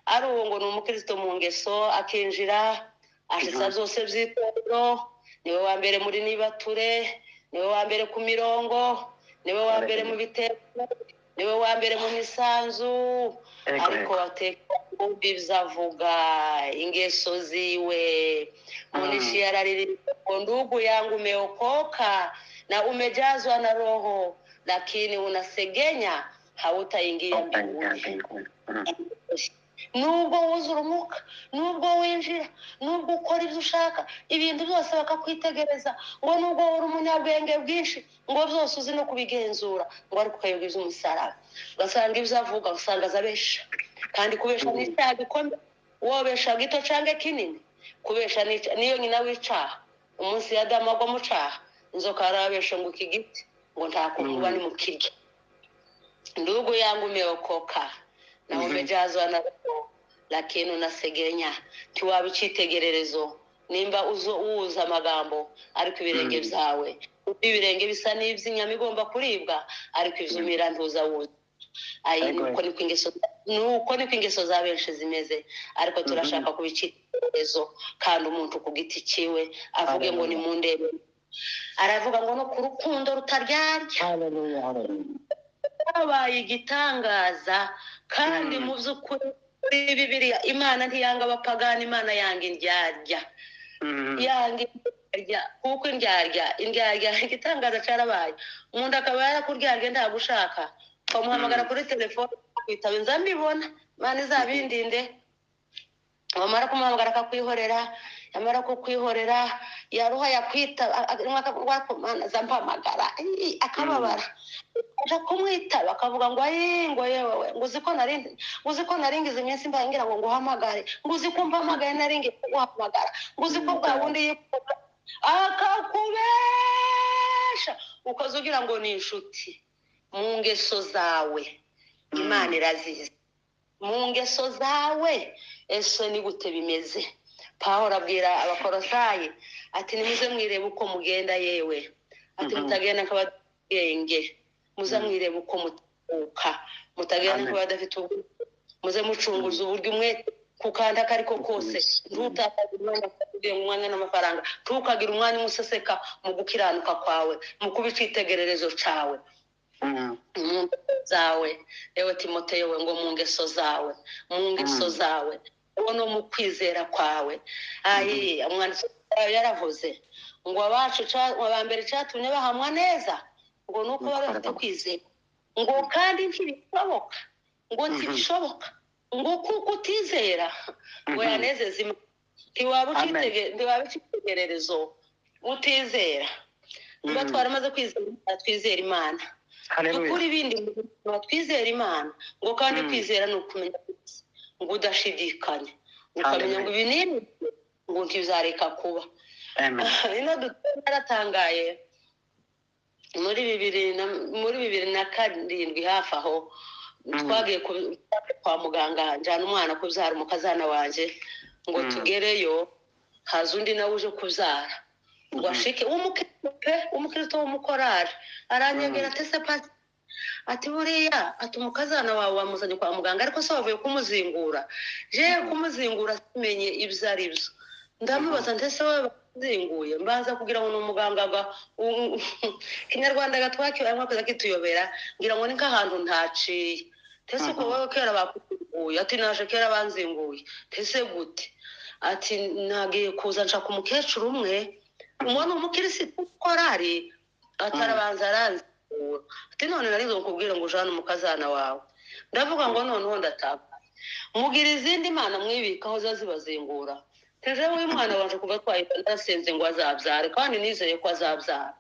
[SPEAKER 1] ari uwo ngo ni umukristo mu ngeso, akinjira ashitsa byose by'itorero, niwe wa mbere muri nibature, niwe wa mbere ku mirongo, niwe wa mbere mu bitero, niwe wa mbere mu misanzu, ariko wateka ibyavuga ingeso ziwe. Munishi yararirimba ndugu yangu umeokoka na umejazwa na roho, lakini unasegenya hautaingia mbinguni. Nubwo wuzura umwuka, nubwo winjira, nubwo ukora ibyo ushaka, ibintu byose bakakwitegereza, ngo nubwo uri umunyabwenge bwinshi, ngo byose uzi no kubigenzura, ngo ariko ukayoga iby'umusaraba. Ugasanga ibyo avuga usanga azabesha, kandi kubesha ni icyaha gikomeye. Wobesha gito cyangwa kinini, kubesha niyo nyina w'icaha. Umunsi ya Adamu agwa mu caha, inzoka yarabesha ngo iki giti ngo nta kuntu uba ni mu kirya. Ndugu yangu umeokoka na umejazwa na Roho, lakini unasegenya. Tiwaba icyitegererezo nimba uza amagambo ariko ibirenge byawe ibirenge bisa n'iby'inyama igomba kuribwa ariko izumira ntuza wuza. Nuko niko ingeso za benshi zimeze, ariko turashaka kuba icyitegererezo kandi umuntu ku giti cyiwe avuge ngo ni mu ndebe. Aravuga ngo no ku rukundo rutaryarya habaye igitangaza, kandi mu by'ukuri muri Bibiliya Imana ntiyanga abapagani, Imana yanga indyarya. Yanga indyarya kuko indyarya igitangaza cyarabaye. Umuntu akaba yarakuryarya ntagushaka, ukamuhamagara kuri telefone kwitaba inza mbibona, Imana izabindinde. Wamara kumuhamagara akakwihorera, yamara kukwihorera yaruha yakwita zampamagara akababara, aja kumwitaba akavuga ngo ngo yewe ngo uziko naringize iminsi mbaye ngira ngo nguhamagare, ngo uziko mpamagaye naringiye kuguhamagara, ngo uziko bwa wundi akakubesha ukoze ugira ngo ni inshuti. Mu ngeso zawe Imana irazizi, mu ngeso zawe ese ni gute bimeze. Pawulo abwira Abakolosayi ati nimuze mwirebe uko mugenda yewe, ati mutagenda nk'abadenge, muze mwirebe uko mutuka, mutagenda nk'abadafite ubwo, muze mucunguza uburyo umwe kukanda kariko kose, ntutakaze umwanya n'amafaranga, ntukagira umwanya umuseseka mu gukiranuka kwawe, mu kuba icyitegererezo cawe. Mu zawe yewe Timoteyo we ngo mu ngeso zawe, mu ngeso zawe no mu kwizera kwawe. Umwanditsi yaravuze ngo abambere cyatumye bahamwa neza ngo nuko bari bafite kwizera, ngo kandi ntibishoboka, ngo ntibishoboka ngo kuko utizera ngo yanezeze Imana. Ntiwaba icyitegererezo utizera. Niba twaramaze twizera Imana, dukura ibindi mu twizera Imana, ngo kandi kwizera ni ukumenya ngo udashidikanya, ukamenya ngo ibi ni ngo ntibizareka kuba. Ino yaratangaye muri 2007 hafi aho twagiye kwa muganga, njyana umwana kubyara umukazana wanjye, ngo tugereyo haza undi nawe uje kubyara, ngo ashike umukristo w'umukorari aranyegera ati se pasi, ati buriya ati umukazana wawe wamuzanye kwa muganga ariko se wavuye kumuzingura. Je kumuzingura simenye ibyo ari byo, ndamubaza ndetse we bazinguye mbanza kugira ngo n'umuganga Kinyarwanda gatwakiwe amwe kituyobera, ngira ngo ni nk'ahantu ntaciye. Tese ko wowe kera bakuzinguye, ati naje kera banzinguye. Tese gute? Ati nagiye kuza nshaka umukecuru umwe, umwana umukirisitu korari atarabanza aranze, ati none nari nkubwira ngo ujane umukazana wawe. Ndavuga ngo noneho ndataka mugira izindi Mana mwibikaho zazibazingura. Teje uyu mwana wanje kuva twahita ndasenze ngo azabyare, kandi nizeye ko azabyara.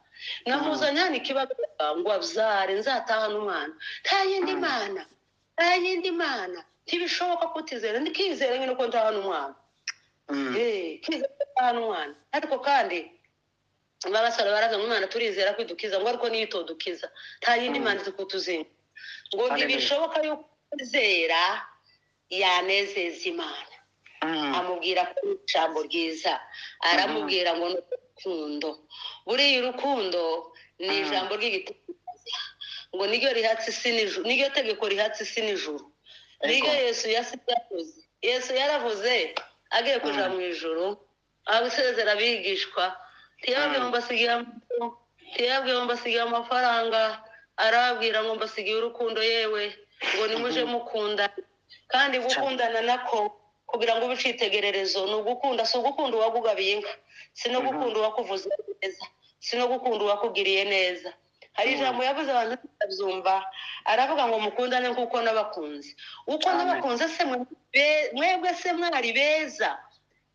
[SPEAKER 1] Namuzanya n'ikibazo ngo abyare nzataha n'umwana. Nta yindi Mana ntibishoboka kutizera, ndikizera nyine ko ntaha n'umwana. Kizera n'umwana, ariko kandi babasara baraza umwana turizera kwidukiza, ngo ariko niyo itodukiza nta yindi Mana izi kutuzinga. Ngo ntibishoboka yuko kwizera yanezeza Imana. Amubwira ko ijambo ryiza, aramubwira ngo n'urukundo, buriya urukundo ni ijambo ry'igitekerezo, ngo niryo rihatse isi n'ijuru, niryo tegeko rihatse isi n'ijuru, niryo Yesu yaravuze agiye kuja mu ijuru, abisezera abigishwa, ntiyababwiye ngo mbasigiye amafaranga, arababwira ngo mbasigiye urukundo yewe, ngo nimuje mukunda. Kandi gukundana nako kugira ngo ubicitegererezo ni ugukunda, si ugukunda uwakugabiye inka, si no gukunda uwakuvuze neza, si no gukunda uwakugiriye neza. Hari ijambo yavuze abantu batabyumva, aravuga ngo mukundane kuko nabakunze. Uko nabakunze se mwebwe se mwari beza,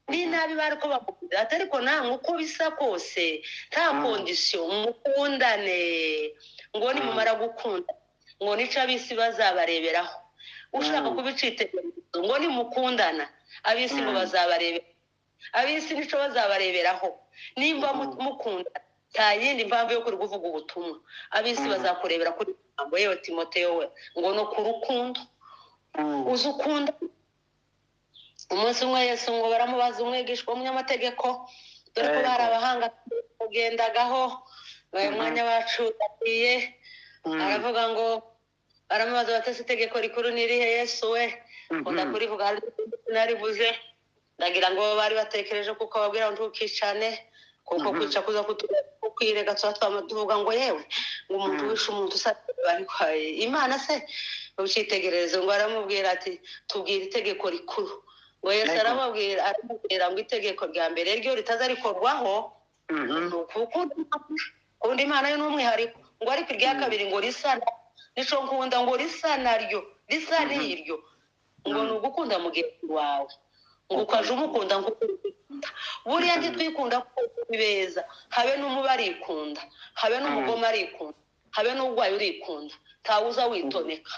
[SPEAKER 1] ni nabi bari ko bakunda, atariko namwe uko bisa kose nta kondisiyo mukundane. Ngo nimumara gukunda ngo nico abisi bazabareberaho. Ushaka kubicitegererezo ngo nimukundana abisi ngo bazabareberaho, abisi nico bazabareberaho. Nimba mukunda nta yindi mpamvu yo kuri kuvuga ubutumwa, abisi bazakurebera kuri ngo yewe Timoteyo we ngo no ku rukundo uzi ukunda. Umunsi umwe Yesu ngo baramubaza umwigishwa w'umunyamategeko, dore ko bari abahanga kugendagaho mwanya wacu yagiye, aravuga ngo baramubaza batese itegeko rikuru nirihe Yesu we, ukunda kurivuga narivuze, ndagira ngo bari batekereje kuko babwira ngo ntukicane kuko kwica kuza kukwirega tuvuga ngo yewe ngo umuntu wishe umuntu bari kwaye Imana se ucitegereze. ngo aramubwira ati tubwire itegeko rikuru. ngo Yesu aramubwira ngo itegeko rya mbere ryo ritaza rikorwaho kuko Imana yo n'umwihariko, ngo ariko irya kabiri ngo risa nico nkunda ngo risa naryo risa n'iryo ngo ni ugukunda mugenzi wawe, ngo ukaje umukunda ngo buriya ntitwikunda beza, habe n'umuba arikunda, habe n'umugoma arikunda, habe n'urwaye urikunda, ntawuza witoneka.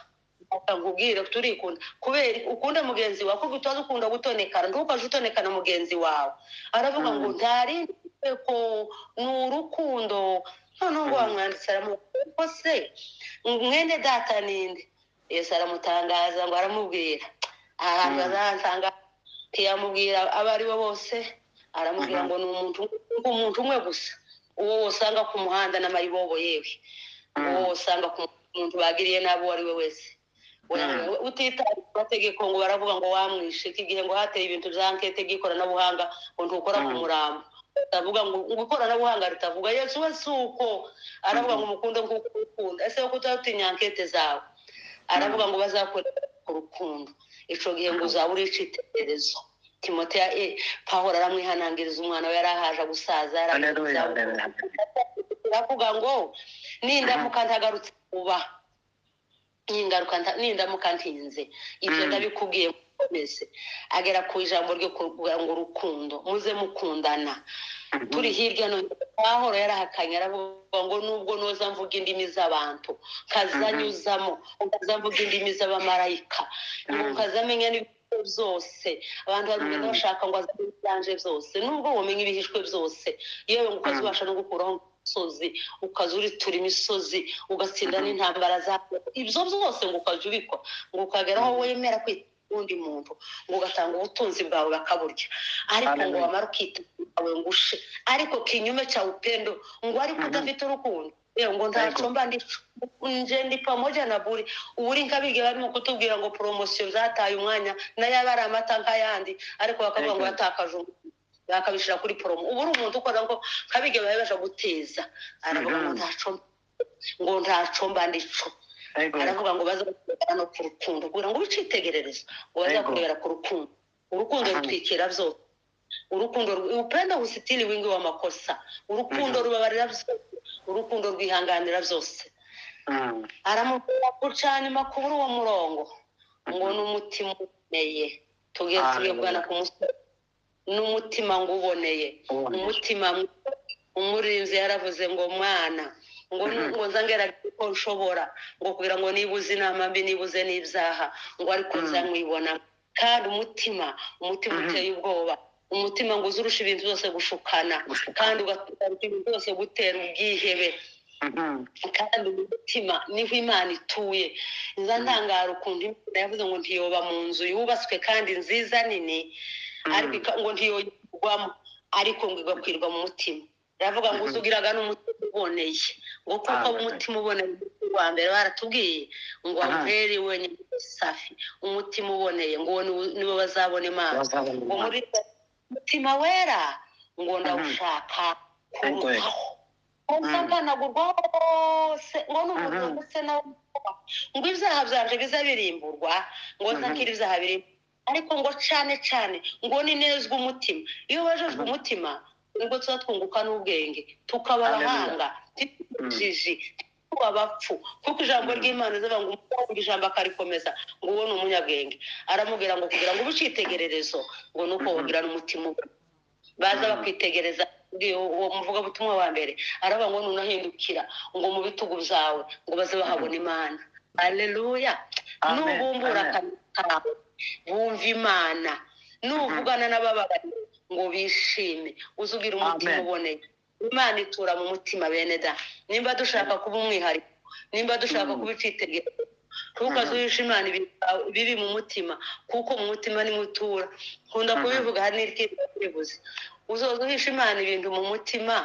[SPEAKER 1] Akakubwira turikunda kubera ukunda mugenzi wawe, kuko utazi ukunda gutonekana ntukaje utonekana mugenzi wawe. Aravuga ngo ntari ko n'urukundo. Noneho ngo wamwanditse aramuko se mwene data ninde? Yesu aramutangaza ngo aramubwira ahantu azansanga, ntiyamubwira abo ari bo bose, aramubwira ngo ni umuntu umwe gusa, uwo usanga ku muhanda n'amayibobo yewe, uwo usanga ku muntu bagiriye nabi uwo ari we wese. Utitaye ku mategeko ngo baravuga ngo wamwishe, iki gihe ngo hateye ibintu bya nkete by'ikoranabuhanga ngo ntukora ku murambo, atavuga ngo ikoranabuhanga ritavuga Yesu we suko, aravuga ngo umukunde nk'uko ukunda. Ese ko utatinya nkete zawe, aravuga ngo bazakorera ku rukundo, ico gihe ngo uzaba uri icitegererezo. Timoteyo Pawulo aramwihanangiriza, umwana we yarahaje gusaza, aravuga ngo nindamuka ntagarutse kuba nindamuka ntinze ibyo ndabikubwiye mukomeze. Agera ku ijambo ryo kuvuga ngo urukundo muze mukundana. Turi hirya no Pawulo yarahakanye, aravuga ngo nubwo noza mvuga indimi z'abantu kazanyuzamo, ukazamvuga indimi z'abamarayika, ukazamenya n'ibyo byose abantu bagenda bashaka ngo azanje byose, nubwo womenye ibihishwe byose, yewe ngo ukazubasha no gukuraho imisozi, ukazuritura imisozi, ugatsinda n'intambara zawe, ibyo byose ngo ukazubikwa, ngo ukageraho wemera kwita undi muntu, ngo ugatanga ubutunzi bwawe bakaburya, ariko ngo wamara ukita wawe ngushe, ariko kinyume cha upendo, ngo ariko udafite urukundo ngo ntacomba nje ndi pamoja na buri uri nkabige barimo kutubwira ngo promotion zataye umwanya nayo abari amata nk'ayandi, ariko bakavuga ngo yatakaje bakabishira kuri promo. Ubu uri umuntu ukora ngo kabige baje guteza, aravuga ngo ntacomba ndico, aravuga ngo bazakureba no ku rukundo, kugira ngo bicitegerereze, ngo bazakurebera ku rukundo. Urukundo rutwikira byose, urukundo upenda usitiri wingi wa makosa, urukundo rubabarira byose, urukundo rwihanganira byose. Aramubwira gucana makuru uwo murongo ngo n'umutima uboneye, tugiye bwana ku musozi n'umutima ngo uboneye, umutima umurinzi yaravuze ngo mwana ngo nzangera ko nshobora ngo kugira ngo nibuze inama mbi nibuze n'ibyaha, ngo ariko nzamwibona. Kandi umutima uteye ubwoba, umutima ngo uzurusha ibintu byose gushukana, kandi ugatuma ibintu byose gutera ubwihebe. Kandi umutima niho Imana ituye. Nza ntangara ukuntu Imana yavuze ngo ntiyoba mu nzu yubatswe kandi nziza nini, ariko ngo ntiyoyigwamo, ariko ngo igakwirwa mu mutima. Ravuga ngo uzugiraga n'umutima uboneye, ngo kuko umutima uboneye wa mbere baratubwiye ngo aheri wenyine safi, umutima uboneye ngo nibo bazabona Imana. ngo muri umutima wera ngo ndawushaka kurutaho, uzaganagurwa hose, ngo n'umuntu ndetse nawe ngo ibyaha byanje bizabirimburwa, ngo nzakira ibyaha birimburwa, ariko ngo cane ngo ninezwe umutima. Iyo wajejwe umutima nibwo tuba twunguka n'ubwenge, tukaba abahanga, tujiji, tuba abapfu, kuko ijambo ry'Imana rivuga ngo umuntu ijambo akarikomeza ngo uwo ni umunyabwenge. Aramubwira ngo kugira ngo ubicitegererezo ngo nuko wogira n'umutima baza bakwitegereza. Uwo muvugabutumwa wa mbere aravuga ngo nunahindukira ngo mu bitugu byawe ngo baze bahabona Imana. Haleluya. Nubumbura kawe bumva Imana, nuvugana n'abababaye ngo bishime, uzugira umutima uboneye. Imana itura mu mutima bene da. Nimba dushaka kuba umwihariko, nimba dushaka kubicitegereza tukazuhisha Imana bibi mu mutima kuko mu mutima ni mutura nkunda kubivuga hari n'iryibuze uzoza uhisha Imana ibintu mu mutima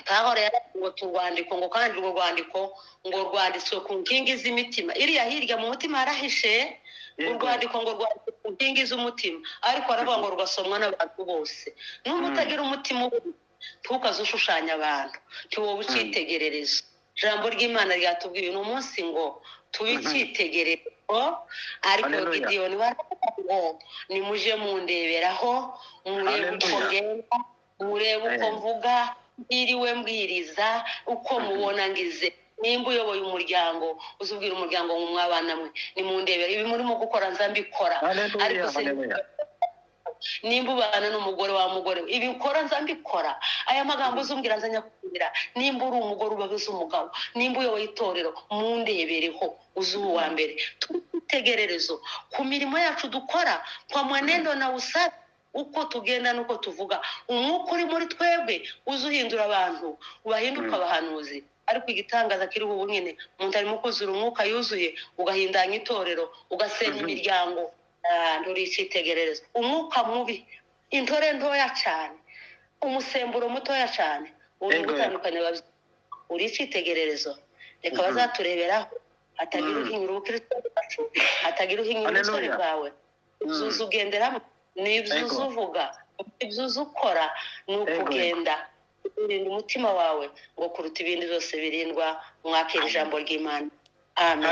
[SPEAKER 1] Pawulo ngo turwandiko ngo kandi urwo rwandiko ngo rwanditswe ku nkingi z'imitima iriya hirya mu mutima harahishe urwandiko ngo rwanditswe ku nkingi z'umutima ariko aravuga ngo rugasomwa n'abantu bose n'ubu utagira umutima ntukazushushanya abantu ntiwowe ucitegerereza ijambo ry'Imana ryatubwiye uyu munsi ngo tubicitegererezo ariko Gideyoni waravuga nimuje mundeberaho murebe uko ngenda murebe uko mvuga iriwe mbwiriza uko mubona ngize nimba uyoboye umuryango uzubwira umuryango mu mwabana mwe nimundebera ibi murimo gukora nzambikora ariko nimba ubana n'umugore wa mugore ibi ukora nzambikora aya magambo uzumbwira nzanyakubwira nimba uri umugore ubabuze umugabo nimba uyoboye itorero mundebereho uzuba wa mbere twitegererezo ku mirimo yacu dukora kwa mwanendo na usafi uko tugenda nuko tuvuga umwuka uri muri twebwe uzuhindura abantu ubahinduka abahanuzi ariko igitangaza kiri ubu nyine umuntu arimo kuzura umwuka yuzuye ugahindanya itorero ugasenya imiryango nturicitegerereza umwuka mubi intore ntoya cyane umusemburo mutoya cyane uri gutandukanya uricitegererezo reka bazatureberaho hatagira uhinyura ubukristo bwacu hatagira uhinyura ubusore bwawe uzuza ugenderamo n'ibyo uzuvuga ibyo uzukora ni ukugenda urinda umutima wawe ngo kuruta ibindi byose birindwa mwakira ijambo ry'Imana amen.